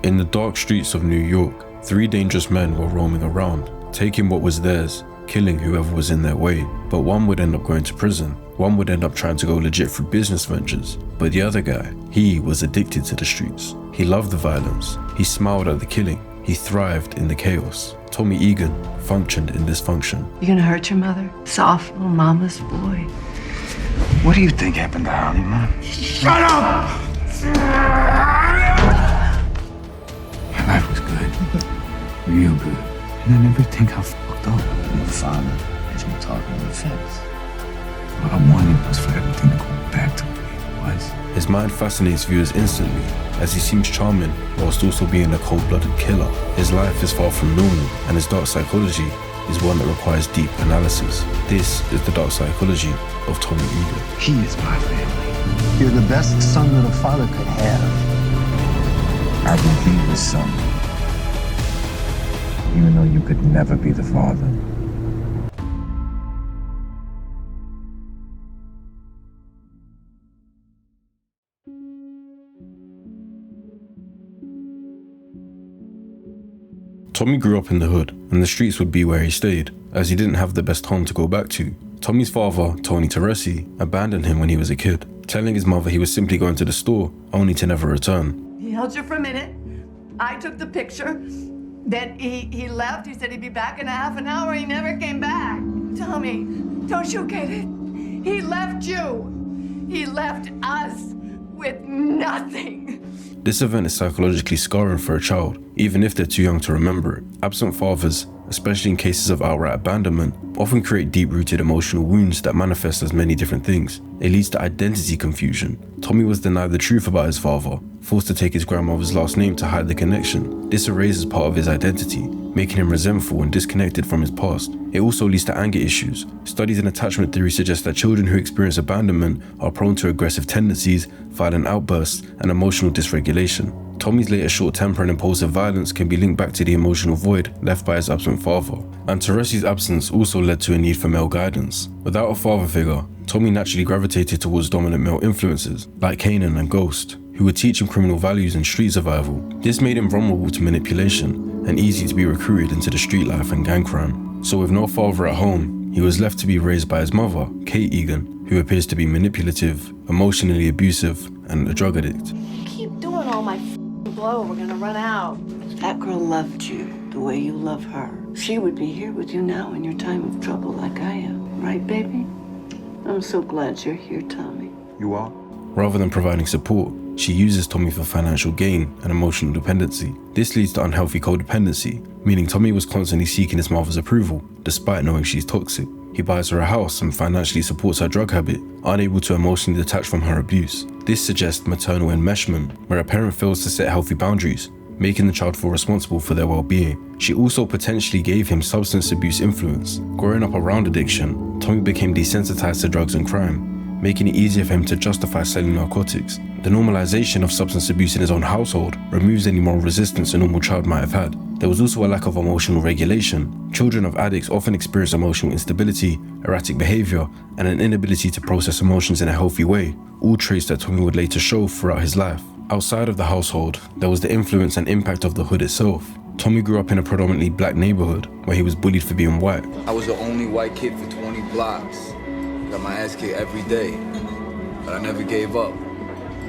In the dark streets of New York, 3 dangerous men were roaming around, taking what was theirs, killing whoever was in their way. But one would end up going to prison, one would end up trying to go legit through business ventures. But the other guy, he was addicted to the streets. He loved the violence, he smiled at the killing, he thrived in the chaos. Tommy Egan functioned in dysfunction. You gonna hurt your mother? Soft little mama's boy. What do you think happened to Holly, man? Shut up! My life was good. Real good. And I never think how fucked up. Your father has been talking on the fence. What I wanted was for everything to go back to what it was. His mind fascinates viewers instantly, as he seems charming whilst also being a cold-blooded killer. His life is far from normal, and his dark psychology is one that requires deep analysis. This is the dark psychology of Tommy Egan. He is my family. You're the best son that a father could have. I will be the son, even though you could never be the father. Tommy grew up in the hood, and the streets would be where he stayed, as he didn't have the best home to go back to. Tommy's father, Tony Teresi, abandoned him when he was a kid, telling his mother he was simply going to the store, only to never return. He held you for a minute. I took the picture. Then he left. He said he'd be back in a half an hour. He never came back. Tommy, don't you get it? He left you. He left us with nothing. This event is psychologically scarring for a child, even if they're too young to remember it. Absent fathers, especially in cases of outright abandonment, often create deep-rooted emotional wounds that manifest as many different things. It leads to identity confusion. Tommy was denied the truth about his father, forced to take his grandmother's last name to hide the connection. This erases part of his identity, making him resentful and disconnected from his past. It also leads to anger issues. Studies in attachment theory suggest that children who experience abandonment are prone to aggressive tendencies, violent outbursts, and emotional dysregulation. Tommy's later short temper and impulsive violence can be linked back to the emotional void left by his absent father. And Teresi's absence also led to a need for male guidance. Without a father figure, Tommy naturally gravitated towards dominant male influences, like Kanan and Ghost, who would teach him criminal values and street survival. This made him vulnerable to manipulation and easy to be recruited into the street life and gang crime. So with no father at home, he was left to be raised by his mother, Kate Egan, who appears to be manipulative, emotionally abusive, and a drug addict. Keep doing all my blow. We're gonna run out. If that girl loved you the way you love her, she would be here with you now in your time of trouble like I am. Right, baby? I'm so glad you're here, Tommy. You are? Rather than providing support, she uses Tommy for financial gain and emotional dependency. This leads to unhealthy codependency, meaning Tommy was constantly seeking his mother's approval, despite knowing she's toxic. He buys her a house and financially supports her drug habit, unable to emotionally detach from her abuse. This suggests maternal enmeshment, where a parent fails to set healthy boundaries, making the child feel responsible for their well-being. She also potentially gave him substance abuse influence. Growing up around addiction, Tommy became desensitized to drugs and crime, making it easier for him to justify selling narcotics. The normalization of substance abuse in his own household removes any moral resistance a normal child might have had. There was also a lack of emotional regulation. Children of addicts often experience emotional instability, erratic behavior, and an inability to process emotions in a healthy way, all traits that Tommy would later show throughout his life. Outside of the household, there was the influence and impact of the hood itself. Tommy grew up in a predominantly black neighborhood where he was bullied for being white. I was the only white kid for 20 blocks. Got my ass kicked every day, but I never gave up.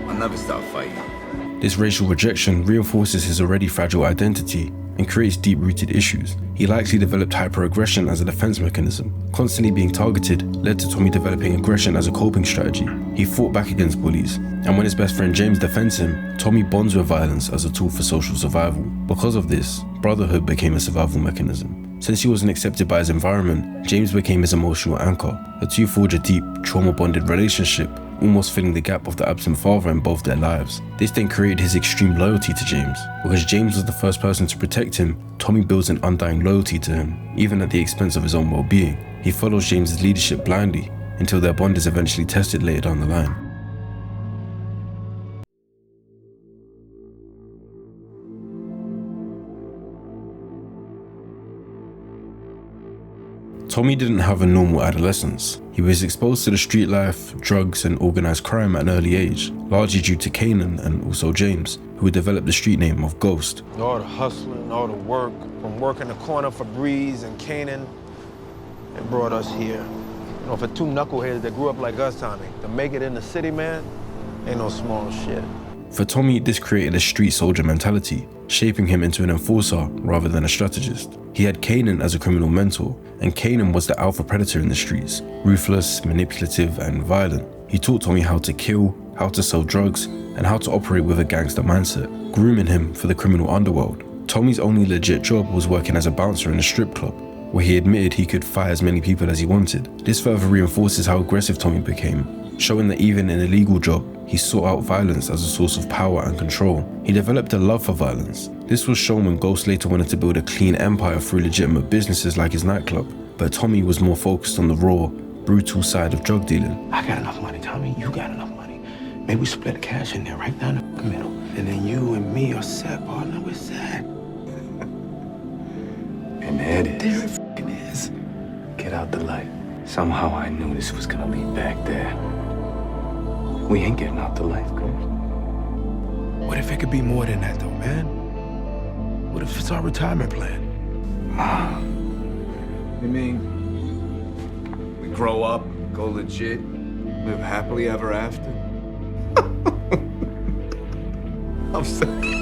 I never stopped fighting. This racial rejection reinforces his already fragile identity and creates deep-rooted issues. He likely developed hyperaggression as a defense mechanism. Constantly being targeted led to Tommy developing aggression as a coping strategy. He fought back against bullies, and when his best friend James defends him, Tommy bonds with violence as a tool for social survival. Because of this, brotherhood became a survival mechanism. Since he wasn't accepted by his environment, James became his emotional anchor. The two forge a deep, trauma-bonded relationship, almost filling the gap of the absent father in both their lives. This then created his extreme loyalty to James. Because James was the first person to protect him, Tommy builds an undying loyalty to him, even at the expense of his own well-being. He follows James's leadership blindly until their bond is eventually tested later down the line. Tommy didn't have a normal adolescence. He was exposed to the street life, drugs, and organized crime at an early age, largely due to Kanan and also James, who had developed the street name of Ghost. All the hustling, all the work, from working the corner for Breeze and Kanan, it brought us here. You know, for two knuckleheads that grew up like us, Tommy, to make it in the city, man, ain't no small shit. For Tommy, this created a street soldier mentality, shaping him into an enforcer rather than a strategist. He had Kanan as a criminal mentor, and Kanan was the alpha predator in the streets, ruthless, manipulative, and violent. He taught Tommy how to kill, how to sell drugs, and how to operate with a gangster mindset, grooming him for the criminal underworld. Tommy's only legit job was working as a bouncer in a strip club, where he admitted he could fire as many people as he wanted. This further reinforces how aggressive Tommy became, showing that even in a legal job, he sought out violence as a source of power and control. He developed a love for violence. This was shown when Ghost later wanted to build a clean empire through legitimate businesses like his nightclub, but Tommy was more focused on the raw, brutal side of drug dealing. I got enough money, Tommy. You got enough money. Maybe we split the cash in there right down the middle. And then you and me are set, partner. We're set. And there it is. There it f***ing is. Get out the light. Somehow I knew this was gonna lead back there. We ain't getting out the light, Ghost. What if it could be more than that, though, man? What if it's our retirement plan? You mean we grow up, go legit, live happily ever after? I'm sorry.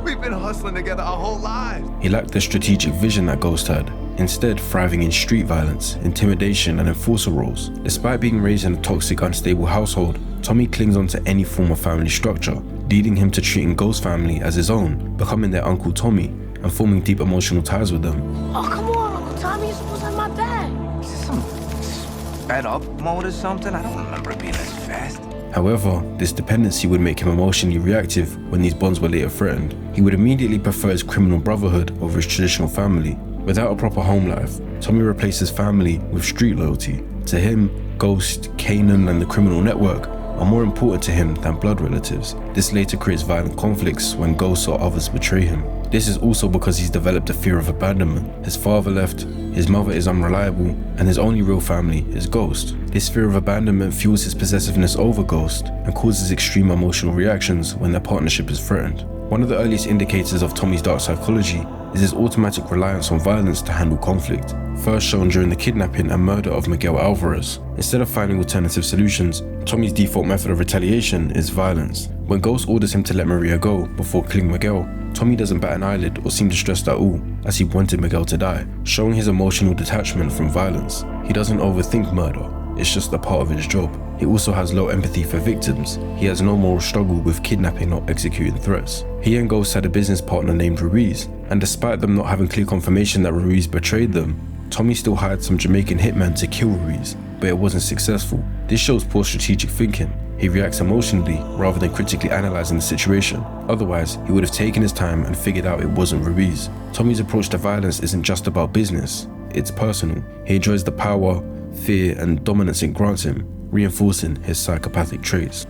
We've been hustling together our whole lives. He lacked the strategic vision that Ghost had, instead thriving in street violence, intimidation, and enforcer roles. Despite being raised in a toxic, unstable household, Tommy clings onto any form of family structure, leading him to treating Ghost's family as his own, becoming their Uncle Tommy, and forming deep emotional ties with them. Oh, come on, Uncle Tommy, you're supposed to have my back. Is this some sped up mode or something? I don't remember it being as fast. However, this dependency would make him emotionally reactive when these bonds were later threatened. He would immediately prefer his criminal brotherhood over his traditional family. Without a proper home life, Tommy replaces family with street loyalty. To him, Ghost, Kanan, and the criminal network are more important to him than blood relatives. This later creates violent conflicts when Ghost or others betray him. This is also because he's developed a fear of abandonment. His father left, his mother is unreliable, and his only real family is Ghost. This fear of abandonment fuels his possessiveness over Ghost and causes extreme emotional reactions when their partnership is threatened. One of the earliest indicators of Tommy's dark psychology is his automatic reliance on violence to handle conflict, first shown during the kidnapping and murder of Miguel Alvarez. Instead of finding alternative solutions, Tommy's default method of retaliation is violence. When Ghost orders him to let Maria go before killing Miguel, Tommy doesn't bat an eyelid or seem distressed at all, as he wanted Miguel to die, showing his emotional detachment from violence. He doesn't overthink murder, it's just a part of his job. He also has low empathy for victims. He has no moral struggle with kidnapping or executing threats. He and Ghost had a business partner named Ruiz, and despite them not having clear confirmation that Ruiz betrayed them, Tommy still hired some Jamaican hitmen to kill Ruiz, but it wasn't successful. This shows poor strategic thinking. He reacts emotionally rather than critically analyzing the situation. Otherwise, he would have taken his time and figured out it wasn't Ruiz. Tommy's approach to violence isn't just about business, it's personal. He enjoys the power, fear, and dominance it grants him, reinforcing his psychopathic traits.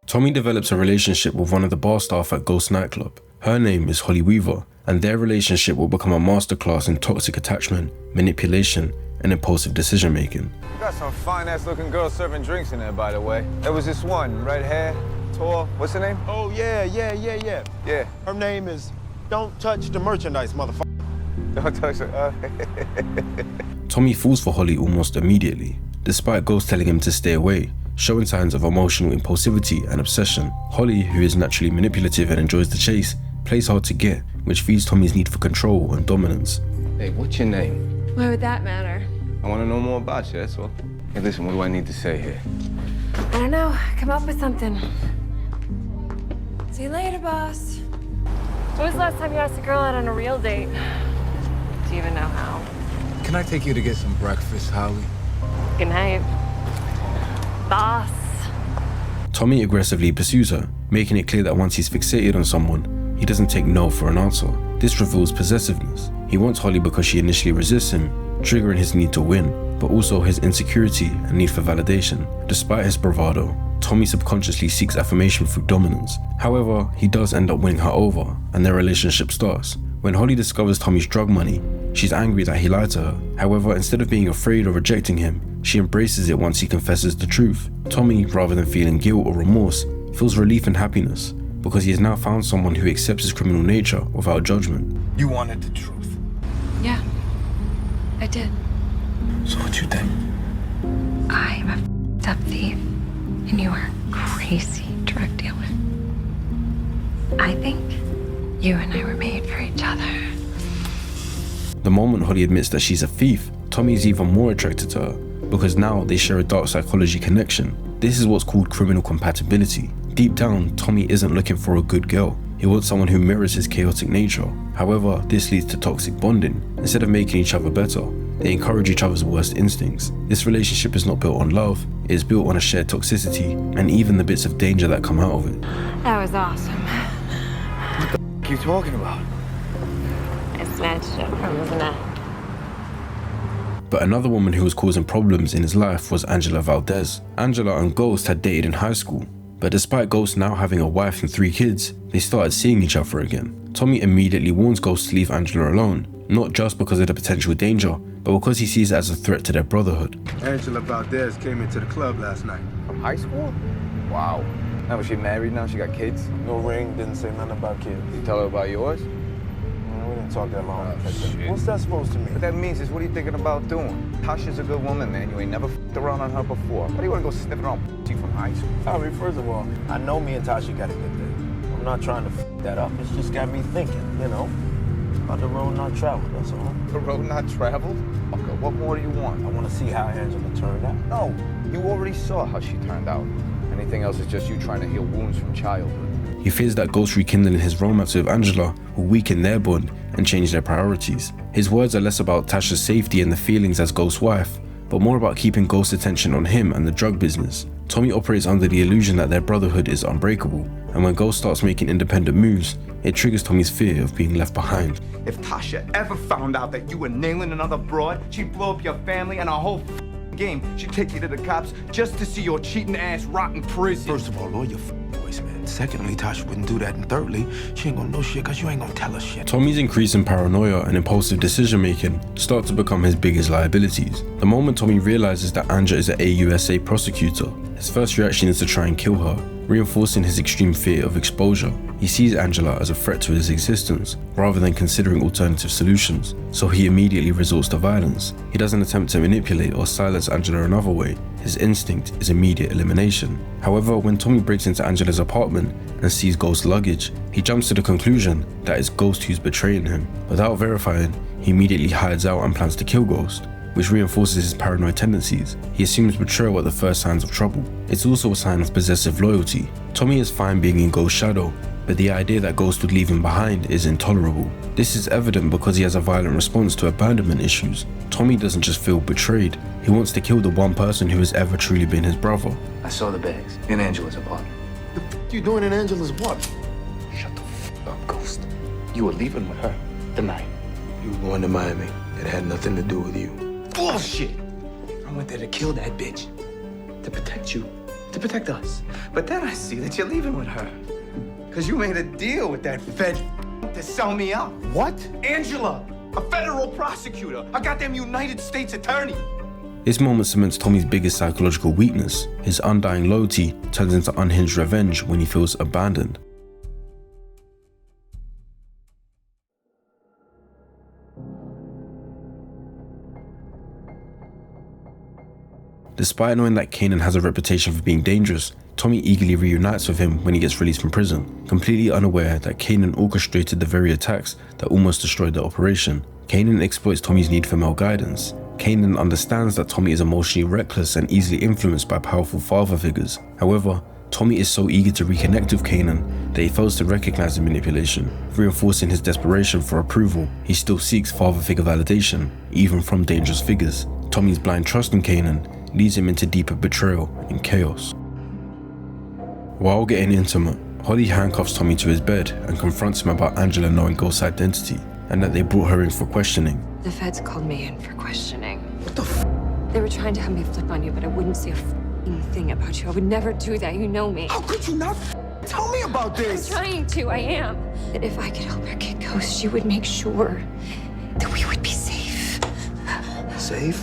Tommy develops a relationship with one of the bar staff at Ghost nightclub. Her name is Holly Weaver, and their relationship will become a masterclass in toxic attachment, manipulation, and impulsive decision making. You got some fine-ass looking girls serving drinks in there, by the way. There was this one, red hair, tall. What's her name? Oh, yeah. Yeah. Her name is Don't Touch the Merchandise, motherfucker. Don't touch her. Tommy falls for Holly almost immediately, despite Ghost telling him to stay away, showing signs of emotional impulsivity and obsession. Holly, who is naturally manipulative and enjoys the chase, plays hard to get, which feeds Tommy's need for control and dominance. Hey, what's your name? Why would that matter? I want to know more about you, that's all. Hey, listen, what do I need to say here? I don't know. Come up with something. See you later, boss. When was the last time you asked a girl out on a real date? Do you even know how? Can I take you to get some breakfast, Holly? Good night, boss. Tommy aggressively pursues her, making it clear that once he's fixated on someone, he doesn't take no for an answer. This reveals possessiveness. He wants Holly because she initially resists him, triggering his need to win, but also his insecurity and need for validation. Despite his bravado, Tommy subconsciously seeks affirmation through dominance. However, he does end up winning her over, and their relationship starts. When Holly discovers Tommy's drug money, she's angry that he lied to her. However, instead of being afraid or rejecting him, she embraces it once he confesses the truth. Tommy, rather than feeling guilt or remorse, feels relief and happiness because he has now found someone who accepts his criminal nature without judgment. You wanted the truth. Yeah, I did. So what you think? I'm a f***ed up thief, and you are a crazy drug dealer. I think you and I were made for each other. The moment Holly admits that she's a thief, Tommy is even more attracted to her because now they share a dark psychology connection. This is what's called criminal compatibility. Deep down, Tommy isn't looking for a good girl. He wants someone who mirrors his chaotic nature. However, this leads to toxic bonding. Instead of making each other better, they encourage each other's worst instincts. This relationship is not built on love, it is built on a shared toxicity and even the bits of danger that come out of it. That was awesome. What are you talking about? I snatched it from his neck. But another woman who was causing problems in his life was Angela Valdez. Angela and Ghost had dated in high school, but despite Ghost now having a wife and 3 kids, they started seeing each other again. Tommy immediately warns Ghost to leave Angela alone, not just because of the potential danger, but because he sees it as a threat to their brotherhood. Angela Valdez came into the club last night. From high school? Wow. Now is she married now? She got kids? No ring, didn't say nothing about kids. Did you tell her about yours? We didn't talk that long. Oh, shit. What's that supposed to mean? What that means is, what are you thinking about doing? Tasha's a good woman, man. You ain't never f***ed around on her before. Why do you want to go sniffing around pussy from high school? Tommy, first of all, I know me and Tasha got a good thing. I'm not trying to f that up. It's just got me thinking, you know, about the road not traveled, that's all. The road not traveled? Okay, what more do you want? I want to see how Angela turned out. No, you already saw how she turned out. Anything else is just you trying to heal wounds from childhood. He fears that Ghost rekindling his romance with Angela will weaken their bond and change their priorities. His words are less about Tasha's safety and the feelings as Ghost's wife, but more about keeping Ghost's attention on him and the drug business. Tommy operates under the illusion that their brotherhood is unbreakable, and when Ghost starts making independent moves, it triggers Tommy's fear of being left behind. If Tasha ever found out that you were nailing another broad, she'd blow up your family and our whole game. She'd take you to the cops just to see your cheating ass rot in prison. First of all, lower your voice, man. Secondly, Tasha wouldn't do that. And thirdly, she ain't gonna know shit because you ain't gonna tell her shit. Tommy's increasing paranoia and impulsive decision-making start to become his biggest liabilities. The moment Tommy realizes that Anja is an AUSA prosecutor, his first reaction is to try and kill her, reinforcing his extreme fear of exposure. He sees Angela as a threat to his existence, rather than considering alternative solutions, so he immediately resorts to violence. He doesn't attempt to manipulate or silence Angela another way. His instinct is immediate elimination. However, when Tommy breaks into Angela's apartment and sees Ghost's luggage, he jumps to the conclusion that it's Ghost who's betraying him. Without verifying, he immediately hides out and plans to kill Ghost, which reinforces his paranoid tendencies. He assumes betrayal at the first signs of trouble. It's also a sign of possessive loyalty. Tommy is fine being in Ghost's shadow, but the idea that Ghost would leave him behind is intolerable. This is evident because he has a violent response to abandonment issues. Tommy doesn't just feel betrayed, he wants to kill the one person who has ever truly been his brother. I saw the bags in Angela's apartment. What you doing in Angela's what? Shut the f up, Ghost. You were leaving with her tonight. You were going to Miami. It had nothing to do with you. Bullshit! I went there to kill that bitch. To protect you. To protect us. But then I see that you're leaving with her. Because you made a deal with that Fed to sell me out. What? Angela, a federal prosecutor, a goddamn United States attorney. This moment cements Tommy's biggest psychological weakness. His undying loyalty turns into unhinged revenge when he feels abandoned. Despite knowing that Kanan has a reputation for being dangerous, Tommy eagerly reunites with him when he gets released from prison, completely unaware that Kanan orchestrated the very attacks that almost destroyed the operation. Kanan exploits Tommy's need for male guidance. Kanan understands that Tommy is emotionally reckless and easily influenced by powerful father figures. However, Tommy is so eager to reconnect with Kanan that he fails to recognize the manipulation, reinforcing his desperation for approval. He still seeks father figure validation, even from dangerous figures. Tommy's blind trust in Kanan leads him into deeper betrayal and chaos. While getting intimate, Holly handcuffs Tommy to his bed and confronts him about Angela knowing Ghost's identity. and that they brought her in for questioning. The feds called me in for questioning. What the f? They were trying to have me flip on you, but I wouldn't say a f***ing thing about you. I would never do that, you know me. How could you not tell me about this? I'm trying to, I am. That if I could help her get Ghost, she would make sure that we would be safe. Safe?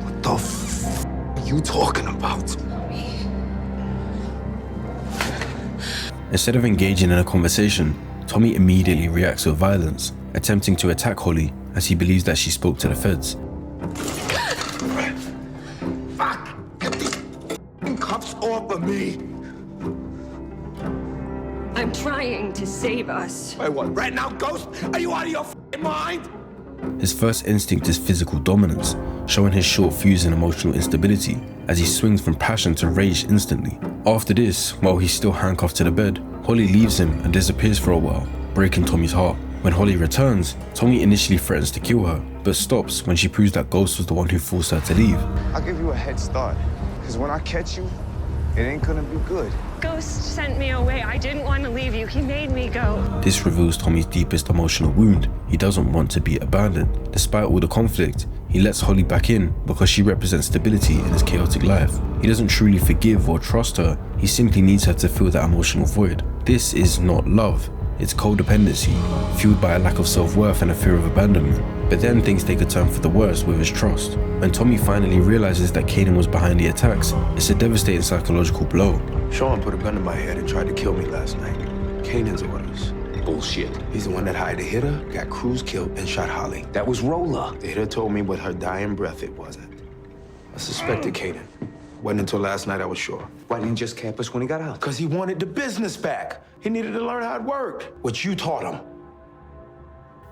What the f are you talking about? Instead of engaging in a conversation, Tommy immediately reacts with violence, attempting to attack Holly as he believes that she spoke to the feds. Fuck! Get these cuffs off of me! I'm trying to save us. Wait, what? Right now, Ghost? Are you out of your mind? His first instinct is physical dominance, showing his short fuse and emotional instability as he swings from passion to rage instantly. After this, while he's still handcuffed to the bed, Holly leaves him and disappears for a while, breaking Tommy's heart. When Holly returns, Tommy initially threatens to kill her, but stops when she proves that Ghost was the one who forced her to leave. I'll give you a head start, because when I catch you, it ain't gonna be good. Ghost sent me away. I didn't want to leave you. He made me go. This reveals Tommy's deepest emotional wound. He doesn't want to be abandoned. Despite all the conflict, he lets Holly back in because she represents stability in his chaotic life. He doesn't truly forgive or trust her, he simply needs her to fill that emotional void. This is not love, it's codependency, fueled by a lack of self-worth and a fear of abandonment. But then things take a turn for the worse with his trust. When Tommy finally realizes that Kanan was behind the attacks, it's a devastating psychological blow. Sean put a gun in my head and tried to kill me last night. Kanan's orders. Bullshit. He's the one that hired the hitter, got Cruz killed, and shot Holly. That was Rolla. The hitter told me with her dying breath it wasn't. I suspected Kanan. Wasn't until last night I was sure. Why didn't he just cap us when he got out? Because he wanted the business back. He needed to learn how it worked, which you taught him.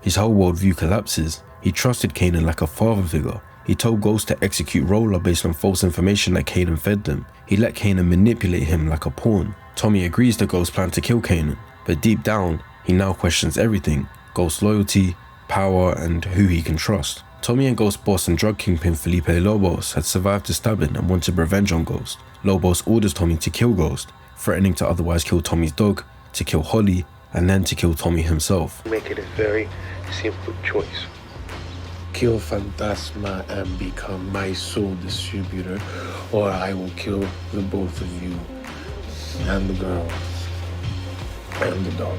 His whole worldview collapses. He trusted Kanan like a father figure. He told Ghost to execute Roller based on false information that Kanan fed them. He let Kanan manipulate him like a pawn. Tommy agrees to Ghost's plan to kill Kanan, but deep down, he now questions everything: Ghost's loyalty, power, and who he can trust. Tommy and Ghost's boss and drug kingpin Felipe Lobos had survived the stabbing and wanted revenge on Ghost. Lobos orders Tommy to kill Ghost, threatening to otherwise kill Tommy's dog, to kill Holly, and then to kill Tommy himself. Make it a very simple choice. Kill Fantasma and become my sole distributor, or I will kill the both of you, and the girl, and the dog.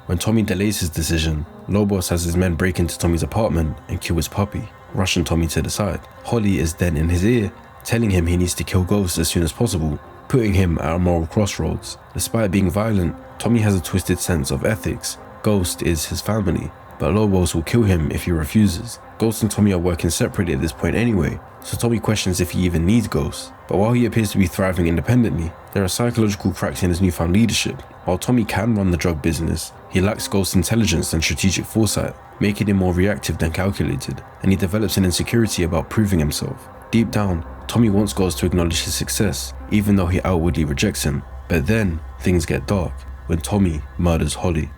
When Tommy delays his decision, Lobos has his men break into Tommy's apartment and kill his puppy, rushing Tommy to the side. Holly is then in his ear, telling him he needs to kill Ghost as soon as possible, putting him at a moral crossroads. Despite being violent, Tommy has a twisted sense of ethics. Ghost is his family, but Lobos will kill him if he refuses. Ghost and Tommy are working separately at this point anyway, so Tommy questions if he even needs Ghost. But while he appears to be thriving independently, there are psychological cracks in his newfound leadership. While Tommy can run the drug business, he lacks Ghost's intelligence and strategic foresight, making him more reactive than calculated, and he develops an insecurity about proving himself. Deep down, Tommy wants Ghost to acknowledge his success, even though he outwardly rejects him. But then, things get dark when Tommy murders Holly.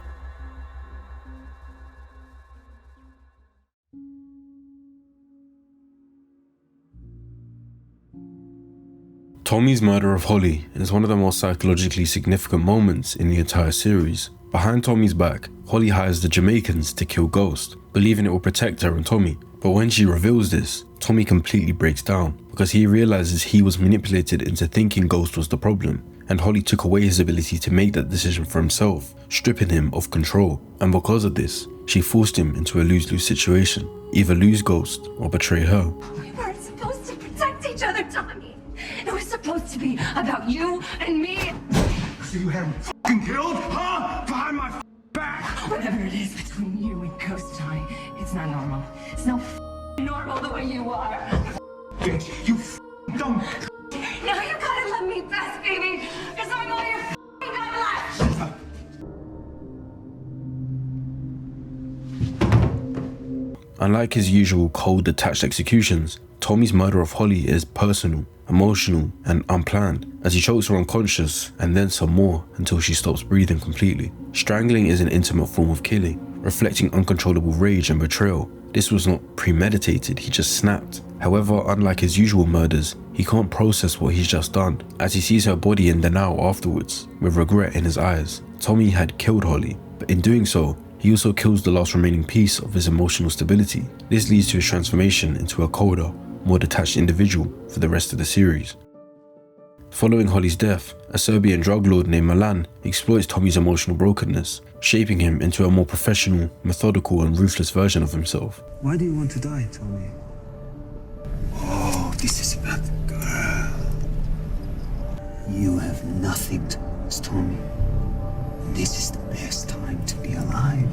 Tommy's murder of Holly is one of the most psychologically significant moments in the entire series. Behind Tommy's back, Holly hires the Jamaicans to kill Ghost, believing it will protect her and Tommy. But when she reveals this, Tommy completely breaks down because he realizes he was manipulated into thinking Ghost was the problem, and Holly took away his ability to make that decision for himself, stripping him of control. And because of this, she forced him into a lose-lose situation, either lose Ghost or betray her. We weren't supposed to protect each other, Tommy. It was supposed to be about you and me. So you had him fucking killed, huh? Behind my back? Whatever it is between you and Ghost, Tommy, it's not normal. It's not normal the way you are. Bitch, you dumb. Now you gotta let me best, baby, because I'm all you got left. Unlike his usual cold, detached executions, Tommy's murder of Holly is personal, emotional, and unplanned, as he chokes her unconscious and then some more until she stops breathing completely. Strangling is an intimate form of killing, reflecting uncontrollable rage and betrayal. This was not premeditated, he just snapped. However, unlike his usual murders, he can't process what he's just done, as he sees her body in the now afterwards, with regret in his eyes. Tommy had killed Holly, but in doing so, he also kills the last remaining piece of his emotional stability. This leads to his transformation into a colder, more detached individual for the rest of the series. Following Holly's death, a Serbian drug lord named Milan exploits Tommy's emotional brokenness, shaping him into a more professional, methodical and ruthless version of himself. Why do you want to die, Tommy? Oh, this is about the girl. You have nothing to lose, Tommy. This is the best time to be alive.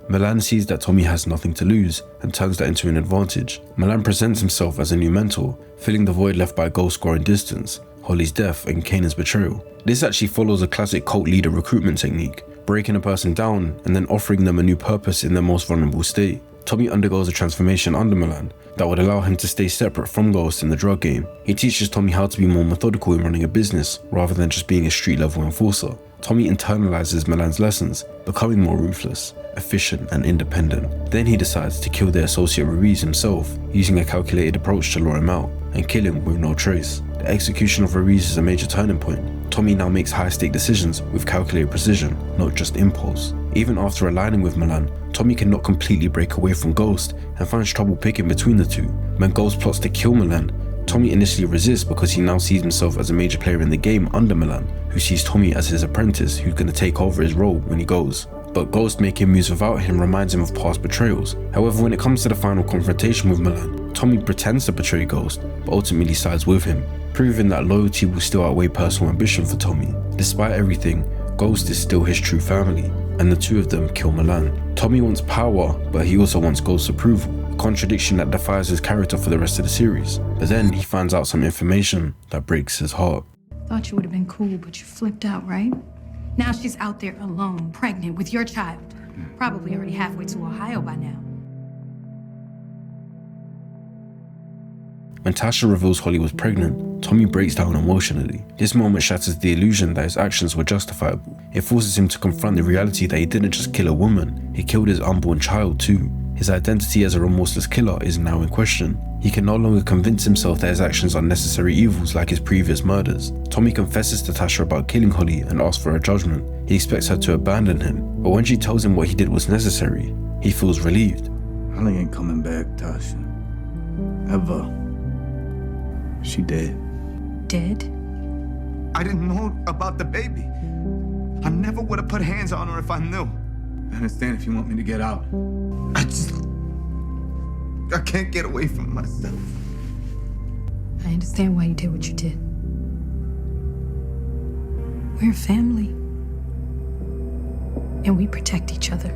Milan sees that Tommy has nothing to lose and turns that into an advantage. Milan presents himself as a new mentor, filling the void left by Ghost growing distance, Holly's death and Kanan's betrayal. This actually follows a classic cult leader recruitment technique, breaking a person down and then offering them a new purpose in their most vulnerable state. Tommy undergoes a transformation under Milan that would allow him to stay separate from Ghost in the drug game. He teaches Tommy how to be more methodical in running a business rather than just being a street level enforcer. Tommy internalizes Milan's lessons, becoming more ruthless, efficient and independent. Then he decides to kill their associate Ruiz himself, using a calculated approach to lure him out and kill him with no trace. The execution of Ruiz is a major turning point. Tommy now makes high-stake decisions with calculated precision, not just impulse. Even after aligning with Milan, Tommy cannot completely break away from Ghost and finds trouble picking between the two. When Ghost plots to kill Milan, Tommy initially resists because he now sees himself as a major player in the game under Milan, who sees Tommy as his apprentice who's going to take over his role when he goes. But Ghost making moves without him reminds him of past betrayals. However, when it comes to the final confrontation with Milan, Tommy pretends to betray Ghost, but ultimately sides with him, proving that loyalty will still outweigh personal ambition for Tommy. Despite everything, Ghost is still his true family, and the two of them kill Milan. Tommy wants power, but he also wants Ghost's approval, a contradiction that defies his character for the rest of the series. But then he finds out some information that breaks his heart. Thought you would have been cool, but you flipped out, right? Now she's out there alone, pregnant with your child. Probably already halfway to Ohio by now. When Tasha reveals Holly was pregnant, Tommy breaks down emotionally. This moment shatters the illusion that his actions were justifiable. It forces him to confront the reality that he didn't just kill a woman, he killed his unborn child too. His identity as a remorseless killer is now in question. He can no longer convince himself that his actions are necessary evils like his previous murders. Tommy confesses to Tasha about killing Holly and asks for her judgment. He expects her to abandon him, but when she tells him what he did was necessary, he feels relieved. Holly ain't coming back, Tasha. Ever. She dead. Dead? I didn't know about the baby. I never would have put hands on her if I knew. I understand if you want me to get out. I can't get away from myself. I understand why you did what you did. We're a family. And we protect each other.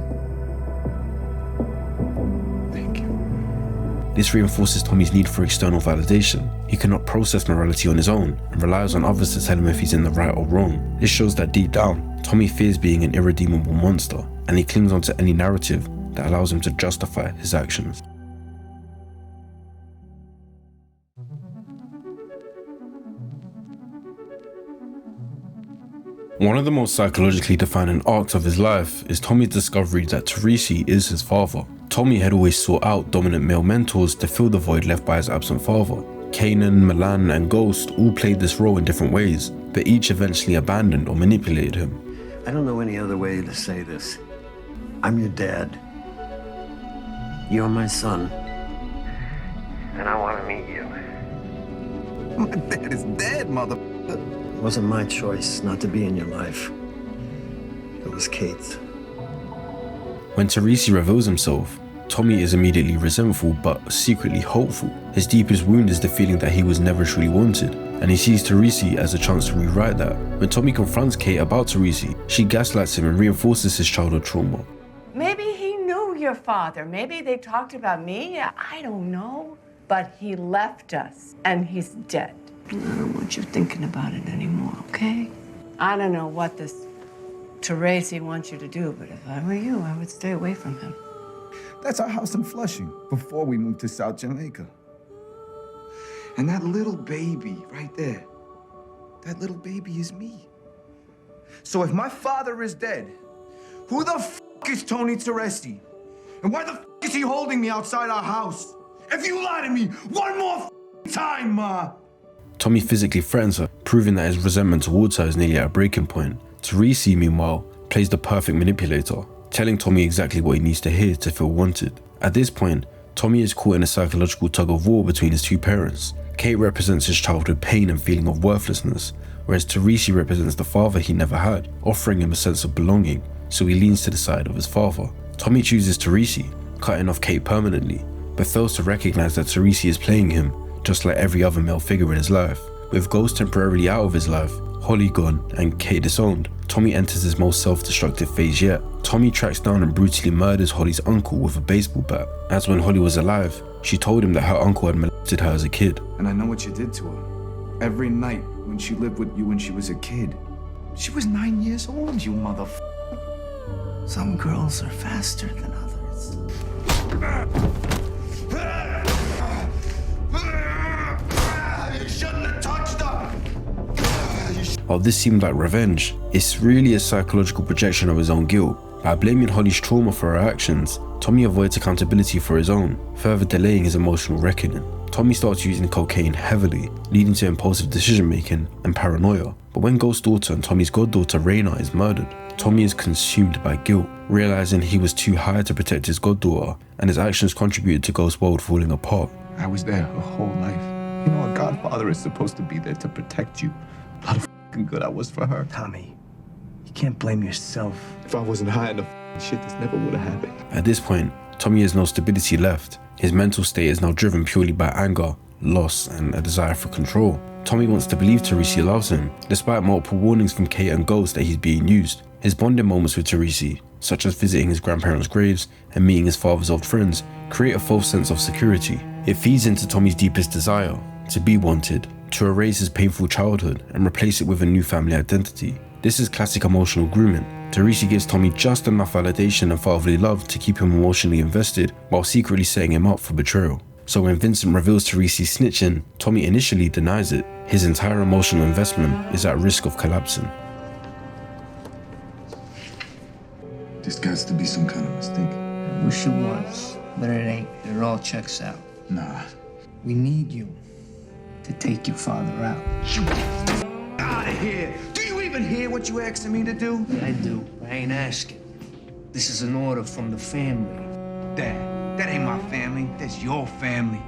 Thank you. This reinforces Tommy's need for external validation. He cannot process morality on his own and relies on others to tell him if he's in the right or wrong. This shows that deep down, Tommy fears being an irredeemable monster, and he clings onto any narrative that allows him to justify his actions. One of the most psychologically defining arcs of his life is Tommy's discovery that Teresi is his father. Tommy had always sought out dominant male mentors to fill the void left by his absent father. Kanan, Milan, and Ghost all played this role in different ways, but each eventually abandoned or manipulated him. I don't know any other way to say this. I'm your dad. You're my son. And I want to meet you. My dad is dead, mother. It wasn't my choice not to be in your life. It was Kate's. When Teresi reveals himself, Tommy is immediately resentful but secretly hopeful. His deepest wound is the feeling that he was never truly wanted, and he sees Teresi as a chance to rewrite that. When Tommy confronts Kate about Teresi, she gaslights him and reinforces his childhood trauma. Maybe he knew your father. Maybe they talked about me. I don't know. But he left us, and he's dead. I don't want you thinking about it anymore, okay? I don't know what this Teresi wants you to do, but if I were you, I would stay away from him. That's our house in Flushing before we moved to South Jamaica. And that little baby right there, that little baby is me. So if my father is dead, who the f is Tony Teresi? And why the f is he holding me outside our house? If you lie to me one more time, Ma! Tommy physically threatens her, proving that his resentment towards her is nearly at a breaking point. Teresi, meanwhile, plays the perfect manipulator. telling Tommy exactly what he needs to hear to feel wanted. At this point, Tommy is caught in a psychological tug of war between his two parents. Kate represents his childhood pain and feeling of worthlessness, whereas Teresi represents the father he never had, offering him a sense of belonging, so he leans to the side of his father. Tommy chooses Teresi, cutting off Kate permanently, but fails to recognize that Teresi is playing him, just like every other male figure in his life. With Ghost temporarily out of his life, Holly gone, and Kate disowned, Tommy enters his most self-destructive phase yet. Tommy tracks down and brutally murders Holly's uncle with a baseball bat, as when Holly was alive, she told him that her uncle had molested her as a kid. And I know what you did to her. Every night when she lived with you when she was a kid. She was 9 years old, you motherfucker. Some girls are faster than others. You shouldn't have touched her! While this seemed like revenge, it's really a psychological projection of his own guilt. By blaming Holly's trauma for her actions, Tommy avoids accountability for his own, further delaying his emotional reckoning. Tommy starts using cocaine heavily, leading to impulsive decision-making and paranoia. But when Ghost's daughter and Tommy's goddaughter Raina is murdered, Tommy is consumed by guilt, realizing he was too high to protect his goddaughter, and his actions contributed to Ghost's world falling apart. I was there her whole life. You know, a godfather is supposed to be there to protect you. How the fucking good I was for her. Tommy, you can't blame yourself. If I wasn't high enough, shit, this never would have happened. At this point, Tommy has no stability left. His mental state is now driven purely by anger, loss, and a desire for control. Tommy wants to believe Teresi loves him, despite multiple warnings from Kate and Ghost that he's being used. His bonding moments with Teresi, such as visiting his grandparents' graves and meeting his father's old friends, create a false sense of security. It feeds into Tommy's deepest desire, to be wanted, to erase his painful childhood and replace it with a new family identity. This is classic emotional grooming. Teresi gives Tommy just enough validation and fatherly love to keep him emotionally invested, while secretly setting him up for betrayal. So when Vincent reveals Teresi's snitching, Tommy initially denies it. His entire emotional investment is at risk of collapsing. There's got to be some kind of mistake. I wish it was, but it ain't. It all checks out. Nah. We need you to take your father out. Out of here! Do you even hear what you asking me to do? Yeah, I do. I ain't asking. This is an order from the family. Dad, that ain't my family. That's your family.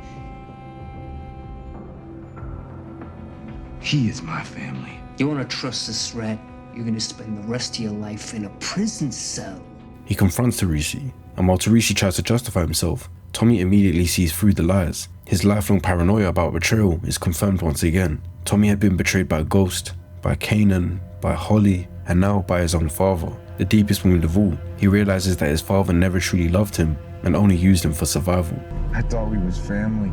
He is my family. You wanna trust this rat? You're gonna spend the rest of your life in a prison cell. He confronts Teresi, and while Teresi tries to justify himself, Tommy immediately sees through the lies. His lifelong paranoia about betrayal is confirmed once again. Tommy had been betrayed by Ghost, by Kanan, by Holly, and now by his own father. The deepest wound of all, he realizes that his father never truly loved him and only used him for survival. I thought we was family.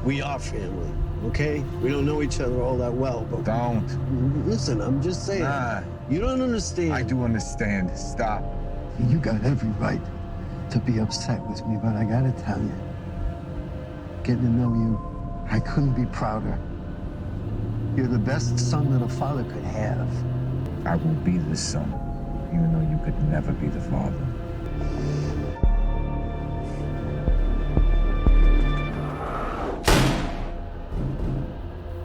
We are family, okay? We don't know each other all that well, but... Don't. Listen, I'm just saying. Nah. You don't understand. I do understand. Stop. You got every right to be upset with me, but I gotta tell you, getting to know you, I couldn't be prouder. You're the best son that a father could have. I will be the son, even though you could never be the father.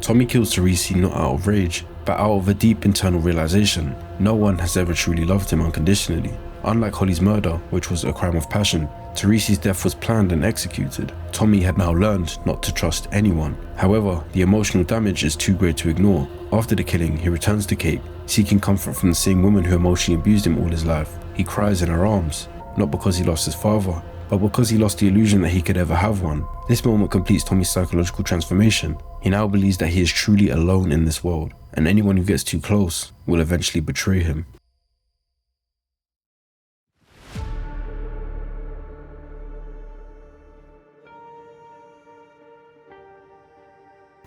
Tommy kills Teresi not out of rage, but out of a deep internal realization. No one has ever truly loved him unconditionally. Unlike Holly's murder, which was a crime of passion, Teresi's death was planned and executed. Tommy had now learned not to trust anyone. However, the emotional damage is too great to ignore. After the killing, he returns to Kate, seeking comfort from the same woman who emotionally abused him all his life. He cries in her arms, not because he lost his father, but because he lost the illusion that he could ever have one. This moment completes Tommy's psychological transformation. He now believes that he is truly alone in this world, and anyone who gets too close will eventually betray him.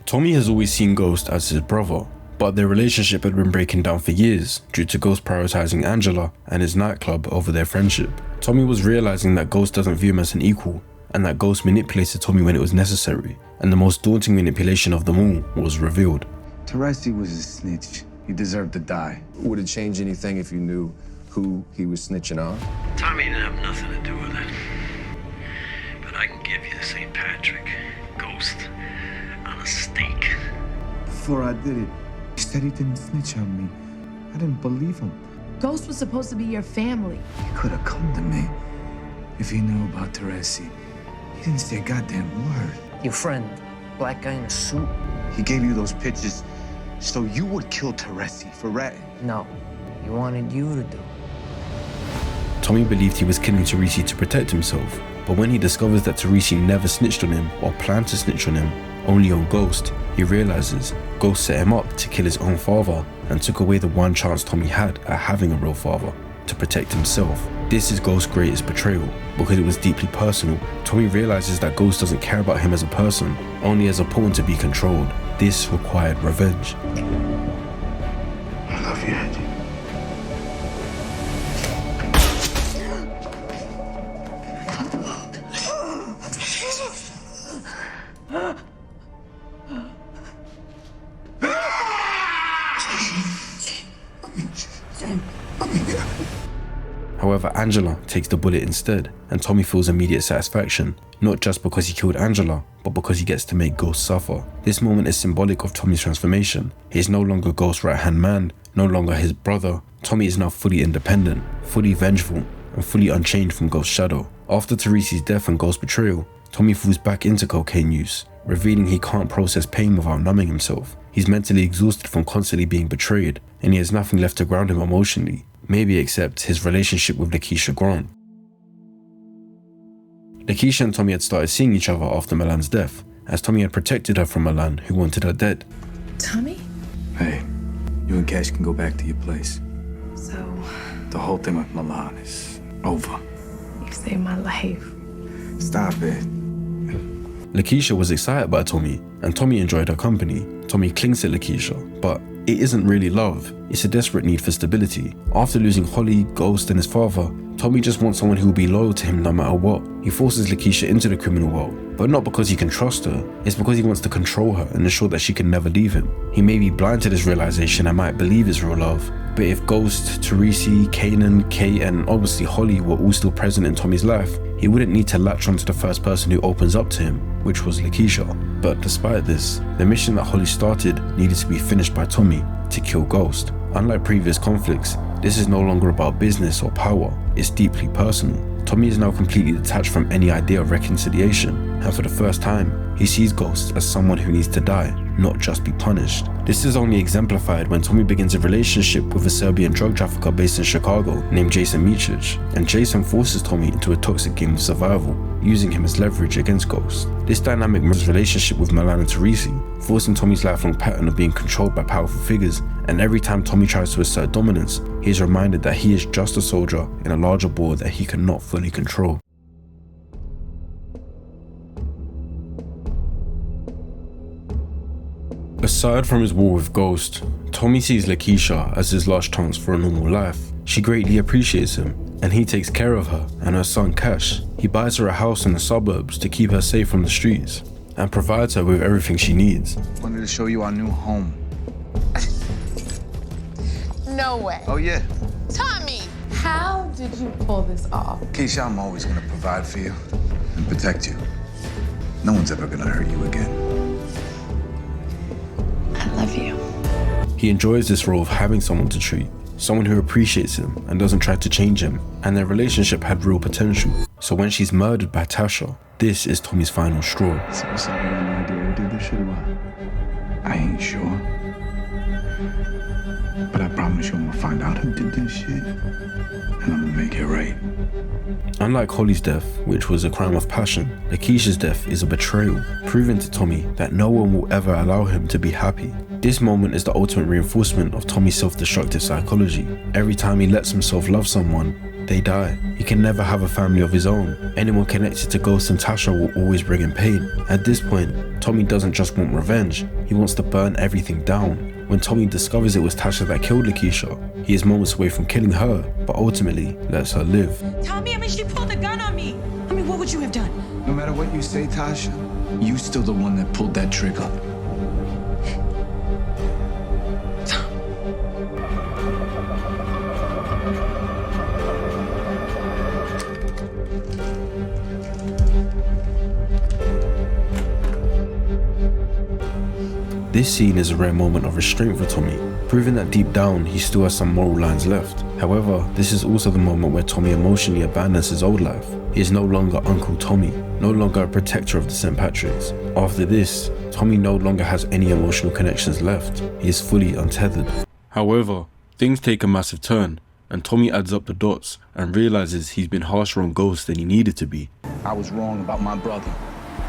Tommy has always seen Ghost as his brother, but their relationship had been breaking down for years due to Ghost prioritizing Angela and his nightclub over their friendship. Tommy was realizing that Ghost doesn't view him as an equal, and that Ghost manipulated Tommy when it was necessary, and the most daunting manipulation of them all was revealed. Teresi was a snitch. He deserved to die. Would it change anything if you knew who he was snitching on? Tommy didn't have nothing to do with it. But I can give you the St. Patrick Ghost on a stake. Before I did it, he said he didn't snitch on me. I didn't believe him. Ghost was supposed to be your family. He could have come to me if he knew about Teresi. He didn't say a goddamn word. Your friend, black guy in a suit. He gave you those pictures so you would kill Teresi for ratting. No, he wanted you to do it. Tommy believed he was killing Teresi to protect himself, but when he discovers that Teresi never snitched on him or planned to snitch on him, only on Ghost, he realizes Ghost set him up to kill his own father and took away the one chance Tommy had at having a real father, to protect himself. This is Ghost's greatest betrayal. Because it was deeply personal, Tommy realizes that Ghost doesn't care about him as a person, only as a pawn to be controlled. This required revenge. I love you, Eddie. However, Angela takes the bullet instead, and Tommy feels immediate satisfaction, not just because he killed Angela, but because he gets to make Ghost suffer. This moment is symbolic of Tommy's transformation. He is no longer Ghost's right-hand man, no longer his brother. Tommy is now fully independent, fully vengeful, and fully unchained from Ghost's shadow. After Teresi's death and Ghost's betrayal, Tommy falls back into cocaine use, revealing he can't process pain without numbing himself. He's mentally exhausted from constantly being betrayed, and he has nothing left to ground him emotionally. Maybe except his relationship with Lakeisha Grant. Lakeisha and Tommy had started seeing each other after Milan's death, as Tommy had protected her from Milan, who wanted her dead. Tommy? Hey, you and Cash can go back to your place. So, The whole thing with Milan is over. you saved my life. Stop it. Lakeisha was excited by Tommy, and Tommy enjoyed her company. Tommy clings to Lakeisha, but it isn't really love, it's a desperate need for stability. After losing Holly, Ghost, and his father, Tommy just wants someone who will be loyal to him no matter what. He forces Lakeisha into the criminal world, but not because he can trust her, it's because he wants to control her and ensure that she can never leave him. He may be blind to this realization and might believe it's real love, but if Ghost, Teresi, Kanan, Kate, and obviously Holly were all still present in Tommy's life, he wouldn't need to latch onto the first person who opens up to him, which was Lakeisha. But despite this, the mission that Holly started needed to be finished by Tommy, to kill Ghost. Unlike previous conflicts, this is no longer about business or power, it's deeply personal. Tommy is now completely detached from any idea of reconciliation, and for the first time, he sees Ghost as someone who needs to die, not just be punished. This is only exemplified when Tommy begins a relationship with a Serbian drug trafficker based in Chicago named Jason Micic, and Jason forces Tommy into a toxic game of survival, using him as leverage against Ghost. This dynamic mirrors his relationship with Milan and Teresi, forcing Tommy's lifelong pattern of being controlled by powerful figures, and every time Tommy tries to assert dominance, he is reminded that he is just a soldier in a larger ball that he cannot fully control. Aside from his war with Ghost, Tommy sees Lakeisha as his last chance for a normal life. She greatly appreciates him, and he takes care of her and her son Cash. He buys her a house in the suburbs to keep her safe from the streets, and provides her with everything she needs. Wanted to show you our new home. No way. Oh yeah. Tommy, how did you pull this off? Keisha, I'm always gonna provide for you and protect you. No one's ever gonna hurt you again. I love you. He enjoys this role of having someone to treat, someone who appreciates him and doesn't try to change him, and their relationship had real potential. So when she's murdered by Tasha, this is Tommy's final straw. So I have no idea who did this shit or what? I ain't sure. But I promise you I'm gonna find out who did this shit, and I'm gonna make it right. Unlike Holly's death, which was a crime of passion, Lakeisha's death is a betrayal, proving to Tommy that no one will ever allow him to be happy. This moment is the ultimate reinforcement of Tommy's self-destructive psychology. Every time he lets himself love someone, they die. He can never have a family of his own. Anyone connected to Ghost and Tasha will always bring him pain. At this point, Tommy doesn't just want revenge, he wants to burn everything down. When Tommy discovers it was Tasha that killed Lakeisha, he is moments away from killing her, but ultimately lets her live. Tommy, she pulled the gun on me. What would you have done? No matter what you say, Tasha, you still the one that pulled that trigger. This scene is a rare moment of restraint for Tommy, proving that deep down he still has some moral lines left. However, this is also the moment where Tommy emotionally abandons his old life. He is no longer Uncle Tommy, no longer a protector of the St. Patrick's. After this, Tommy no longer has any emotional connections left. He is fully untethered. However, things take a massive turn, and Tommy adds up the dots and realizes he's been harsher on Ghost than he needed to be. I was wrong about my brother.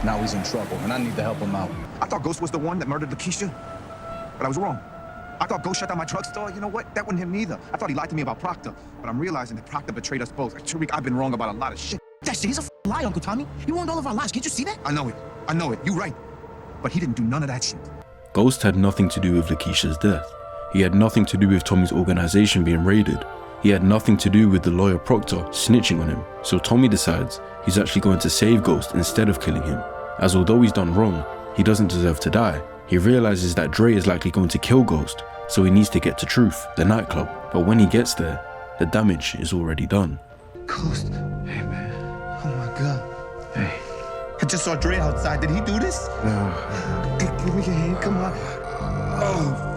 Now he's in trouble, and I need to help him out. I thought Ghost was the one that murdered Lakeisha, but I was wrong. I thought Ghost shut down my drugstore. You know what? That wasn't him neither. I thought he lied to me about Proctor, but I'm realizing that Proctor betrayed us both. Tariq, I've been wrong about a lot of shit. That shit, he's a lie, Uncle Tommy. He ruined all of our lives. Can't you see that? I know it. You're right. But he didn't do none of that shit. Ghost had nothing to do with Lakeisha's death. He had nothing to do with Tommy's organization being raided. He had nothing to do with the lawyer Proctor snitching on him. So Tommy decides he's actually going to save Ghost instead of killing him. As although he's done wrong, he doesn't deserve to die. He realizes that Dre is likely going to kill Ghost, so he needs to get to Truth, the nightclub. But when he gets there, the damage is already done. Ghost. Hey, man. Oh, my God. Hey. I just saw Dre outside. Did he do this? No. Give me your hand. Come on. Oh.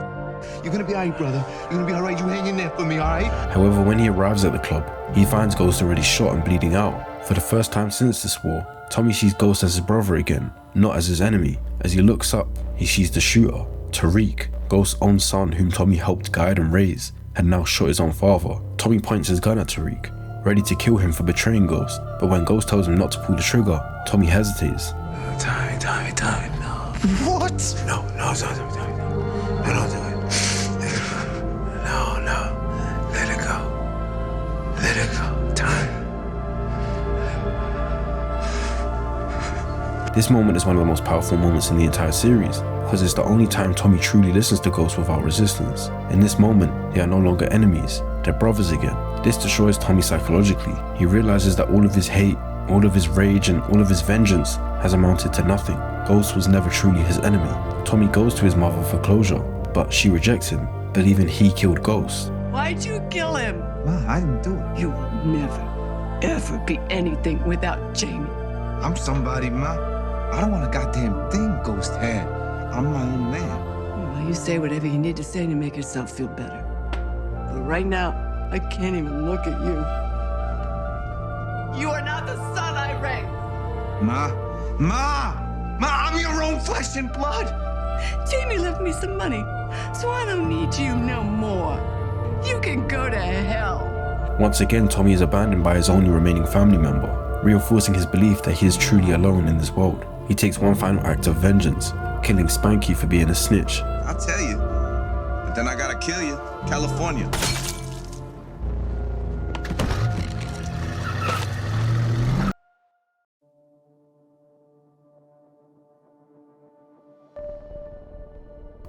You're gonna be all right, brother. You're gonna be all right. You hang in there for me, all right? However, when he arrives at the club, he finds Ghost already shot and bleeding out. For the first time since this war, Tommy sees Ghost as his brother again, not as his enemy. As he looks up, he sees the shooter, Tariq, Ghost's own son whom Tommy helped guide and raise, had now shot his own father. Tommy points his gun at Tariq, ready to kill him for betraying Ghost, but when Ghost tells him not to pull the trigger, Tommy hesitates. Tommy, no. What? No, don't do it. No, let it go, Tommy. This moment is one of the most powerful moments in the entire series, because it's the only time Tommy truly listens to Ghost without resistance. In this moment, they are no longer enemies, they're brothers again. This destroys Tommy psychologically. He realizes that all of his hate, all of his rage, and all of his vengeance has amounted to nothing. Ghost was never truly his enemy. Tommy goes to his mother for closure, but she rejects him, believing he killed Ghost. Why'd you kill him? Ma, I didn't do it. You will never, ever be anything without Jamie. I'm somebody, Ma. I don't want a goddamn thing Ghost had. I'm my own man. Well, you say whatever you need to say to make yourself feel better. But right now, I can't even look at you. You are not the son I raised. Ma, I'm your own flesh and blood. Jamie left me some money, so I don't need you no more. You can go to hell. Once again, Tommy is abandoned by his only remaining family member, reinforcing his belief that he is truly alone in this world. He takes one final act of vengeance, killing Spanky for being a snitch. I'll tell you, but then I gotta kill you. California.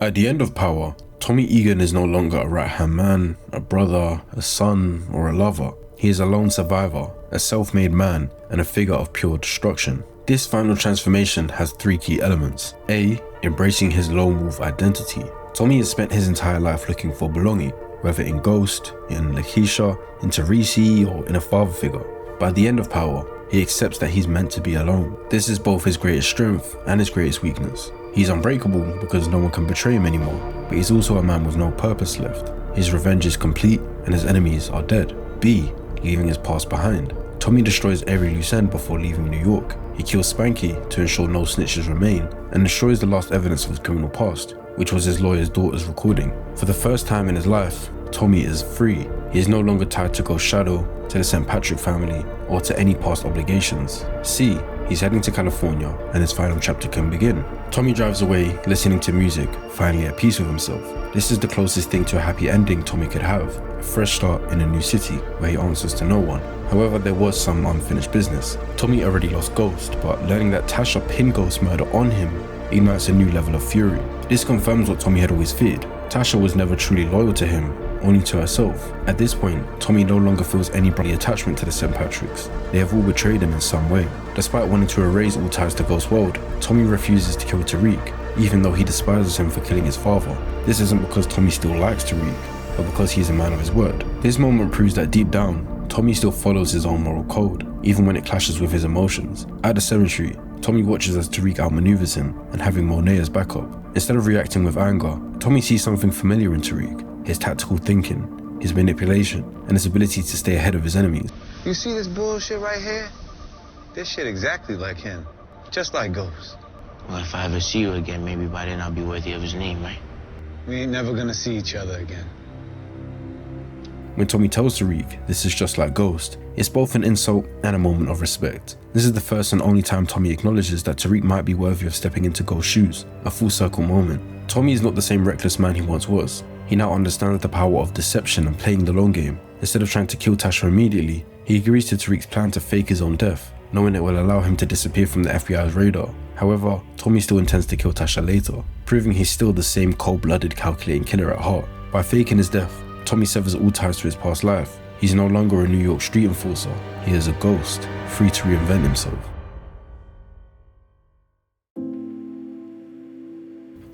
At the end of Power, Tommy Egan is no longer a right-hand man, a brother, a son, or a lover. He is a lone survivor, a self-made man, and a figure of pure destruction. This final transformation has three key elements. A. Embracing his lone wolf identity. Tommy has spent his entire life looking for belonging, whether in Ghost, in Lakeisha, in Teresi, or in a father figure. By the end of Power, he accepts that he's meant to be alone. This is both his greatest strength and his greatest weakness. He's unbreakable because no one can betray him anymore, but he's also a man with no purpose left. His revenge is complete and his enemies are dead. B. Leaving his past behind. Tommy destroys every loose end before leaving New York. He kills Spanky to ensure no snitches remain, and destroys the last evidence of his criminal past, which was his lawyer's daughter's recording. For the first time in his life, Tommy is free. He is no longer tied to Ghost Shadow, to the St. Patrick family, or to any past obligations. C. He's heading to California, and his final chapter can begin. Tommy drives away, listening to music, finally at peace with himself. This is the closest thing to a happy ending Tommy could have, a fresh start in a new city, where he answers to no one. However, there was some unfinished business. Tommy already lost Ghost, but learning that Tasha pinned Ghost's murder on him ignites a new level of fury. This confirms what Tommy had always feared. Tasha was never truly loyal to him, only to herself. At this point, Tommy no longer feels any brotherly attachment to the St. Patricks. They have all betrayed him in some way. Despite wanting to erase all ties to Ghost's world, Tommy refuses to kill Tariq, even though he despises him for killing his father. This isn't because Tommy still likes Tariq, but because he is a man of his word. This moment proves that deep down, Tommy still follows his own moral code, even when it clashes with his emotions. At the cemetery, Tommy watches as Tariq outmaneuvers him and having Monet as backup. Instead of reacting with anger, Tommy sees something familiar in Tariq, his tactical thinking. his manipulation, and his ability to stay ahead of his enemies. You see this bullshit right here? This shit exactly like him. Just like Ghost. Well, if I ever see you again, maybe by then I'll be worthy of his name, right? We ain't never gonna see each other again. When Tommy tells Tariq this is just like Ghost, it's both an insult and a moment of respect. This is the first and only time Tommy acknowledges that Tariq might be worthy of stepping into Ghost's shoes, a full circle moment. Tommy is not the same reckless man he once was. He now understands the power of deception and playing the long game. Instead of trying to kill Tasha immediately, he agrees to Tariq's plan to fake his own death, knowing it will allow him to disappear from the FBI's radar. However, Tommy still intends to kill Tasha later, proving he's still the same cold-blooded, calculating killer at heart. By faking his death, Tommy severs all ties to his past life. He's no longer a New York street enforcer. He is a ghost, free to reinvent himself.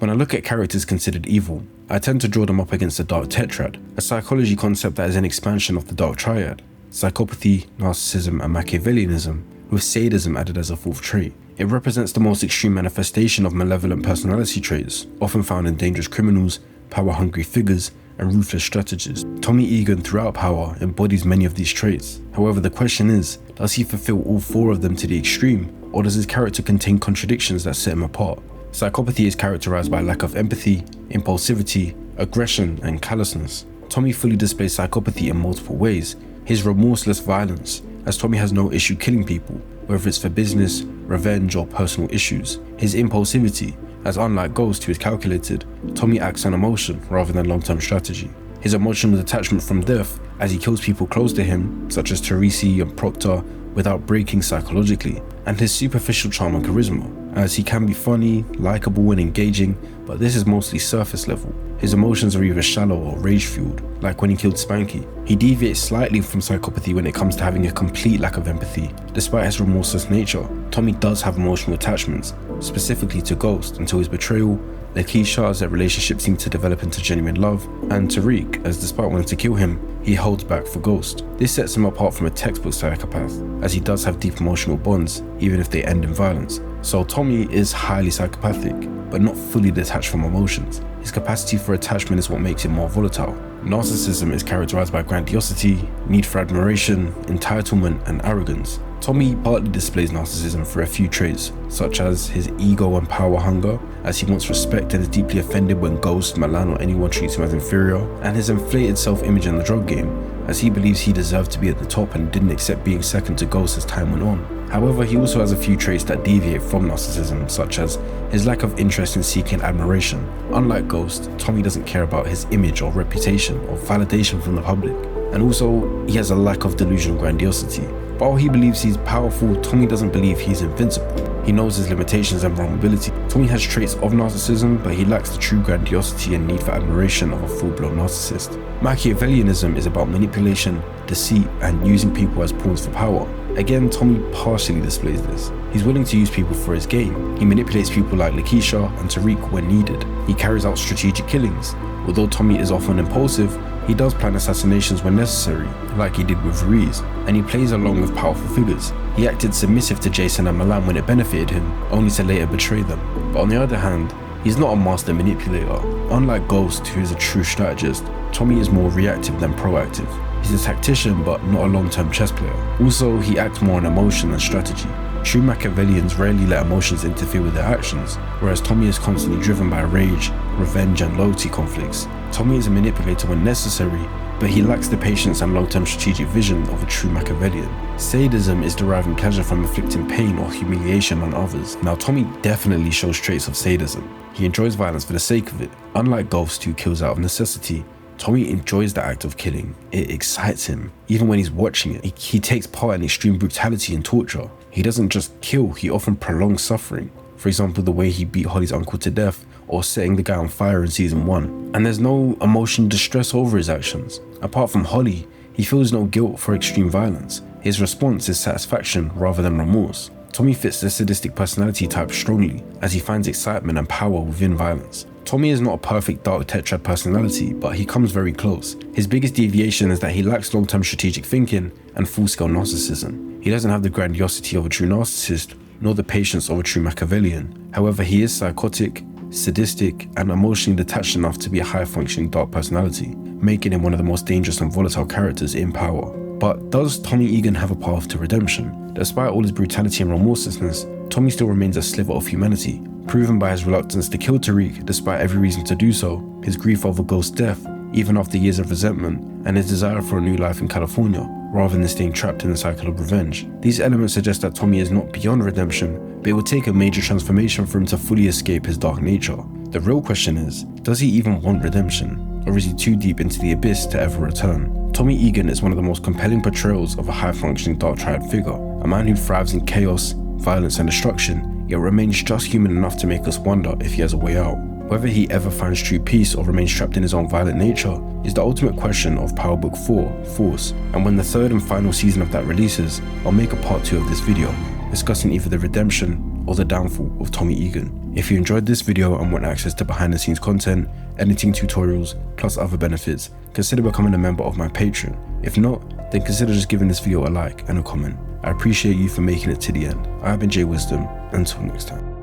When I look at characters considered evil, I tend to draw them up against the dark tetrad, a psychology concept that is an expansion of the dark triad: psychopathy, narcissism, and Machiavellianism, with sadism added as a fourth trait. It represents the most extreme manifestation of malevolent personality traits, often found in dangerous criminals, power-hungry figures, and ruthless strategists. Tommy Egan throughout Power embodies many of these traits. However, the question is, does he fulfill all four of them to the extreme, or does his character contain contradictions that set him apart? Psychopathy is characterized by lack of empathy, impulsivity, aggression, and callousness. Tommy fully displays psychopathy in multiple ways. His remorseless violence, as Tommy has no issue killing people, whether it's for business, revenge, or personal issues. His impulsivity, as unlike Ghost, who is calculated, Tommy acts on emotion rather than long-term strategy. His emotional detachment from death, as he kills people close to him, such as Teresi and Proctor, without breaking psychologically, and his superficial charm and charisma, as he can be funny, likable, and engaging, but this is mostly surface level. His emotions are either shallow or rage-fueled, like when he killed Spanky. He deviates slightly from psychopathy when it comes to having a complete lack of empathy. Despite his remorseless nature, Tommy does have emotional attachments, specifically to Ghost, until his betrayal, Lakeisha, as their relationship seemed to develop into genuine love, and Tariq, as despite wanting to kill him, he holds back for Ghost. This sets him apart from a textbook psychopath, as he does have deep emotional bonds, even if they end in violence. So Tommy is highly psychopathic, but not fully detached from emotions. His capacity for attachment is what makes him more volatile. Narcissism is characterized by grandiosity, need for admiration, entitlement, and arrogance. Tommy partly displays narcissism through a few traits, such as his ego and power hunger, as he wants respect and is deeply offended when Ghost, Milan, or anyone treats him as inferior, and his inflated self-image in the drug game, as he believes he deserved to be at the top and didn't accept being second to Ghost as time went on. However, he also has a few traits that deviate from narcissism, such as his lack of interest in seeking admiration. Unlike Ghost, Tommy doesn't care about his image or reputation or validation from the public. And also, he has a lack of delusional grandiosity. While he believes he's powerful, Tommy doesn't believe he's invincible. He knows his limitations and vulnerability. Tommy has traits of narcissism, but he lacks the true grandiosity and need for admiration of a full-blown narcissist. Machiavellianism is about manipulation, deceit, and using people as pawns for power. Again, Tommy partially displays this. He's willing to use people for his gain. He manipulates people like Lakeisha and Tariq when needed. He carries out strategic killings. Although Tommy is often impulsive, he does plan assassinations when necessary, like he did with Ruiz, and he plays along with powerful figures. He acted submissive to Jason and Milan when it benefited him, only to later betray them. But on the other hand, he's not a master manipulator. Unlike Ghost, who is a true strategist, Tommy is more reactive than proactive. He's a tactician, but not a long-term chess player. Also, he acts more on emotion than strategy. True Machiavellians rarely let emotions interfere with their actions, whereas Tommy is constantly driven by rage, revenge, and loyalty conflicts. Tommy is a manipulator when necessary, but he lacks the patience and long-term strategic vision of a true Machiavellian. Sadism is deriving pleasure from inflicting pain or humiliation on others. Now, Tommy definitely shows traits of sadism. He enjoys violence for the sake of it. Unlike Ghost, who kills out of necessity, Tommy enjoys the act of killing. It excites him. Even when he's watching it, he takes part in extreme brutality and torture. He doesn't just kill, he often prolongs suffering. For example, the way he beat Holly's uncle to death, or setting the guy on fire in season 1. And there's no emotional distress over his actions. Apart from Holly, he feels no guilt for extreme violence. His response is satisfaction rather than remorse. Tommy fits the sadistic personality type strongly, as he finds excitement and power within violence. Tommy is not a perfect dark tetrad personality, but he comes very close. His biggest deviation is that he lacks long-term strategic thinking and full-scale narcissism. He doesn't have the grandiosity of a true narcissist, nor the patience of a true Machiavellian. However, he is psychotic, sadistic, and emotionally detached enough to be a high-functioning dark personality, making him one of the most dangerous and volatile characters in Power. But does Tommy Egan have a path to redemption? Despite all his brutality and remorselessness, Tommy still remains a sliver of humanity, proven by his reluctance to kill Tariq despite every reason to do so, his grief over Ghost's death, even after years of resentment, and his desire for a new life in California, rather than staying trapped in the cycle of revenge. These elements suggest that Tommy is not beyond redemption, but it would take a major transformation for him to fully escape his dark nature. The real question is, does he even want redemption, or is he too deep into the abyss to ever return? Tommy Egan is one of the most compelling portrayals of a high-functioning dark triad figure, a man who thrives in chaos, violence and destruction, yet remains just human enough to make us wonder if he has a way out. Whether he ever finds true peace or remains trapped in his own violent nature is the ultimate question of Power Book 4, Force, and when the third and final season of that releases, I'll make a part 2 of this video, discussing either the redemption or the downfall of Tommy Egan. If you enjoyed this video and want access to behind the scenes content, editing tutorials, plus other benefits, consider becoming a member of my Patreon. If not, then consider just giving this video a like and a comment. I appreciate you for making it to the end. I have been Jay Wisdom, until next time.